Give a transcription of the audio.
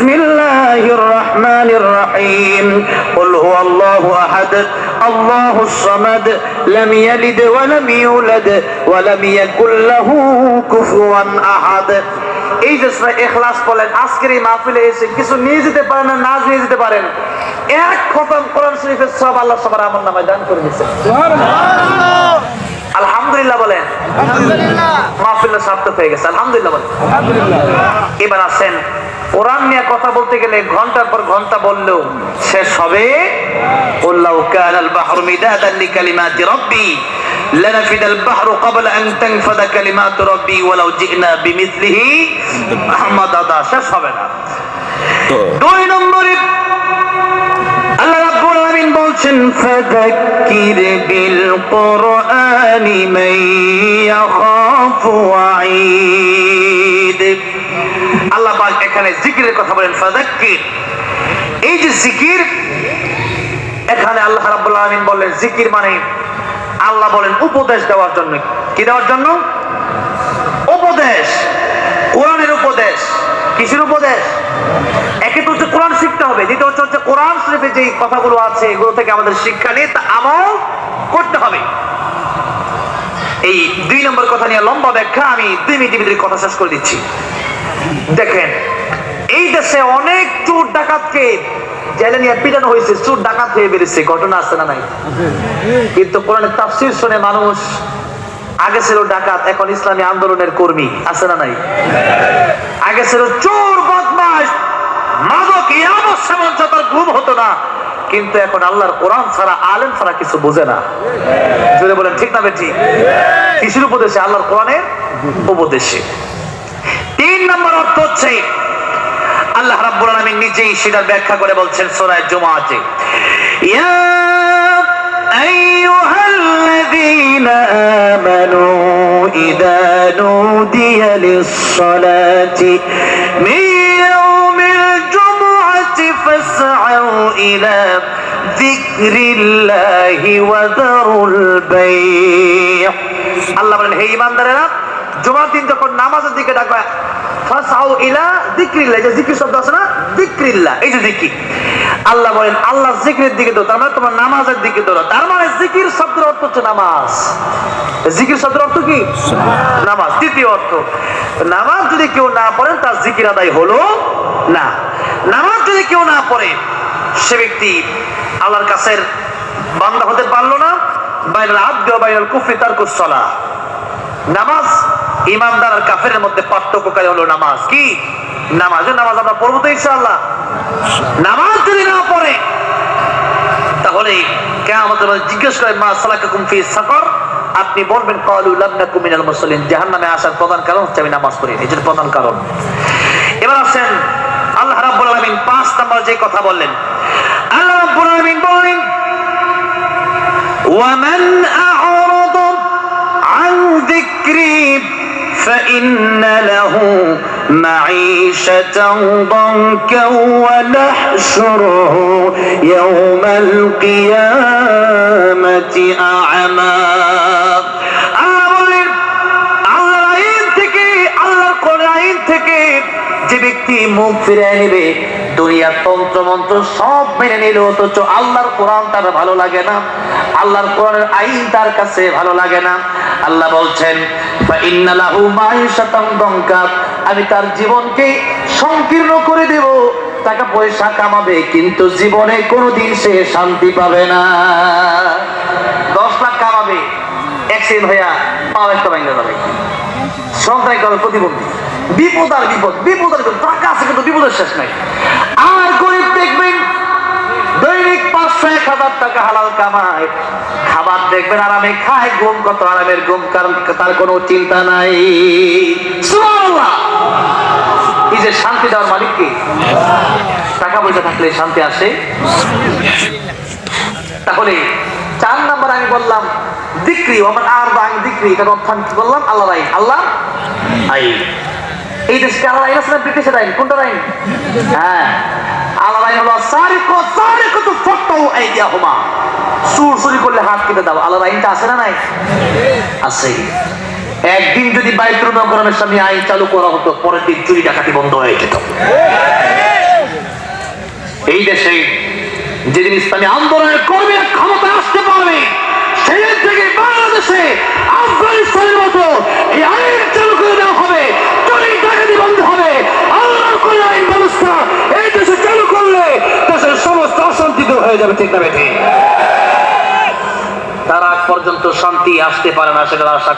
বিসমিল্লাহির রহমানির রহিম কুল হুয়াল্লাহু আহাদ আল্লাহুস সামাদ লাম ইয়ালিদ ওয়া লাম ইউলাদ ওয়া লাম ইয়াকুল লাহু কুফুয়ান আহাদ। এই যে সূরা ইখলাস বলেন, আজকের এই মাহফিলে এসে কিছু নিয়ে যেতে পারেন না, না নিয়ে যেতে পারেন, এক খতম কোরআন শরীফের সওয়াব আল্লাহ সবার আমলনামায় দান করে দিয়েছেন। সুবহানাল্লাহ, আলহামদুলিল্লাহ বলেন। আলহামদুলিল্লাহ, মাহফিলটা সার্থক হয়ে গেছে। আলহামদুলিল্লাহ বলেন। আলহামদুলিল্লাহ। এবার আসেন, কোরআন নিয়ে কথা বলতে গেলে ঘন্টার পর ঘন্টা বললেও শেষ হবে। আল্লাহু কানাল বাহরু মিদাদান লিকালিমাতি রাব্বি লানাফিদাল বাহরু ক্বাবলা আন তানফাদা কালিমাতু রাব্বি ওয়ালাউ জিনা বিমিসলিহি মাদাদা। শেষ হবে না। দুই নম্বরে আল্লাহ রাব্বুল আলামিন বলছেন ফাযাক্কির বিল কুরআনি মান ইয়াখাফু ওয়াঈদ। আল্লাহ পাক এখানে জিকিরের কথা বলেন, ফাযাক্কির। এই যে জিকির, এখানে আল্লাহ রাব্বুল আলামিন বললেন জিকির মানে আল্লাহ বলেন উপদেশ দেওয়ার জন্য। কি দেওয়ার জন্য? উপদেশ, কোরআনের উপদেশ। কিসের উপদেশ? একে তো হচ্ছে কোরআন শিখতে হবে, দ্বিতীয় হচ্ছে কোরআন শরীফে যে কথাগুলো আছে এগুলো থেকে আমাদের শিক্ষা নিয়ে তা আমল করতে হবে। এই দুই নম্বর কথা নিয়ে লম্বা ব্যাখ্যা, আমি 2 মিনিটের ভিতরে কথা শেষ করে দিচ্ছি। দেখেন, এই দেশে অনেক চোর ডাকাতকে জেলে নিয়ে পিটানো হয়েছে, চোর ডাকাত হয়ে বেরিয়েছে, ঘটনা আছে না নাই? কিন্তু কোরআনের তাফসীর শুনে মানুষ আগে ছিল ডাকাত, এখন ইসলামী আন্দোলনের কর্মী, আছে না নাই? আগে ছিল চোর, বদমাশ, মাদক, ইয়াবা সেবন, তার ঘুম হতো না, কিন্তু এখন আল্লাহর কোরআন ছাড়া, আলেম ছাড়া কিছু বোঝে না। জোরে বলেন ঠিক না বেঠি? কিসের উপদেশে? আল্লাহর কোরআনের উপদেশে। 3 নম্বর অর্থ হচ্ছে আল্লাহ রাব্বুল আলামিন নিজেই সেটার ব্যাখ্যা করে বলছেন সূরা জুমআতে, ইয়া আইয়ুহাল্লাযীনা আমানু ইযা নুদিয়া লিস-সালাতি মিন ইয়াউমিল জুমআতি ফাসআউ ইলা যিকরিল্লাহি ওয়া যারুল বাই'। আল্লাহ বলেন, হে ঈমানদারেরা, জুমার দিন যখন নামাজের দিকে ডাকবা, ফাসআউ ইলা যিকরিল্লাহ, যে জিকির শব্দ আছে না, যিকরিল্লাহ, এই যে জিকির, আল্লাহ বলেন আল্লাহর জিকিরের দিকে দাও, তার মানে তোমার নামাজের দিকে দাও। তার মানে জিকির শব্দের অর্থ হচ্ছে নামাজ। জিকির শব্দের অর্থ কি? নামাজ। দ্বিতীয় অর্থ, নামাজ যদি কেউ না পড়েন তার জিকির আদায় হলো না। নামাজ যদি কেউ না পড়ে সে ব্যক্তি আল্লাহর কাছের বান্দা হতে পারলো না। বাইনাল আবদি ওয়া বাইনাল কুফরি তারকুস সালাহ। নামাজ ইমানদার আর কাফেরের মধ্যে পার্থক্যকারী হলো নামাজ। কি? নামাজ। নামাজ আমরা পড়বো তো ইনশাআল্লাহ। নামাজ যদি না পড়ে তাহলে কিয়ামতের মাঠে জিজ্ঞেস করে, মা সালাকাকুম ফি সাকার, আপনি বলবেন ক্বালু লাম নাকু মিনাল মুসাল্লিন, জাহান্নামে আসার প্রধান কারণ হচ্ছে আমি নামাজ পড়ি। এই যে প্রধান কারণ। এবার আসেন, আল্লাহ রাব্বুল আলামিন 5 নম্বর যে কথা বললেন, আল্লাহ রাব্বুল আলামিন বলেন, ওয়া মান আ'রাদা আন যিকরি فإن له معيشة ضنكا ونحشره يوم القيامة أعمى। আল্লাহ বলেন, আল্লাহর আইন থেকে, আল্লাহর কোরআন আইন থেকে যে ব্যক্তি মুখ ফিরিয়ে নেবে, দুনিয়ার তন্ত্র মন্ত্র সব মেনে নিল, অথচ আল্লাহর কোরআন তার ভালো লাগে না, আল্লাহর কোরআনের আইন তার কাছে ভালো লাগে না, আল্লাহ বলছেন ফাইন্না লাহু মাঈশাতান দানকা, আমি তার জীবনকে সংকীর্ণ করে দেব। টাকা পয়সা কামাবে কিন্তু জীবনে কোনোদিন সে শান্তি পাবে না। 10 লাখ কামাবে, অ্যাক্সিডেন্ট হইয়া পাও একটা ভাঙা যাবে, সন্তান কারণে প্রতিবন্ধী, বিপদ আর বিপদ, বিপদ আর বিপদ, টাকা আছে কিন্তু বিপদের শেষ নাই। আর গরিব দেখবেন দৈনিক 500-1000 টাকা হালাল কামায়, খাবার দেখবেন আরামে খায়, ঘুম কত আরামের ঘুম, কারণ তার কোনো চিন্তা নাই। সুবহানাল্লাহ। এই যে শান্তি দেওয়ার মালিক কে? টাকা পয়সা থাকলে শান্তি আসে। তাহলে 4 নম্বর আমি বললাম যিকরি, ওমান আ'রাদা আন যিকরি, এটা অর্থ আমি কি বললাম? আল্লাহর আইন। আল্লাহ আইন। এই দেশকে আল্লাহর আইন আছে না ব্রিটিশের আইন? কোনটা আইন? হ্যাঁ, আল্লাহর আইন হলো সারিকু সারিকুতু ফাকতাউ আইদিয়াহুমা, চুর চুরি করলে হাত কেটে দাও। আল্লাহর আইনটা আছে না নাই? আছে। একদিন যদি বাইতুল মুকাররমের সামনে আইন চালু করা হতো, পরের দিন চুরি ডাকাতি বন্ধ হয়ে যেত। দেশে যেদিন ইসলামী আন্দোলনের কর্মীরা ক্ষমতা আসতে পারবে, সেদিন থেকে বাংলাদেশে আফগানিস্তানের মতো এই আইন চালু করে দেওয়া হবে, চুরি ডাকাতি বন্ধ হবে। আল্লাহর কোন আইন ব্যবস্থা এই দেশে চালু করলে দেশের সমস্ত অশান্তি দূর হয়ে যাবে, ঠিক না বেঠিক? তার আগ পর্যন্ত শান্তি আসতে পারে না, সেটা আশা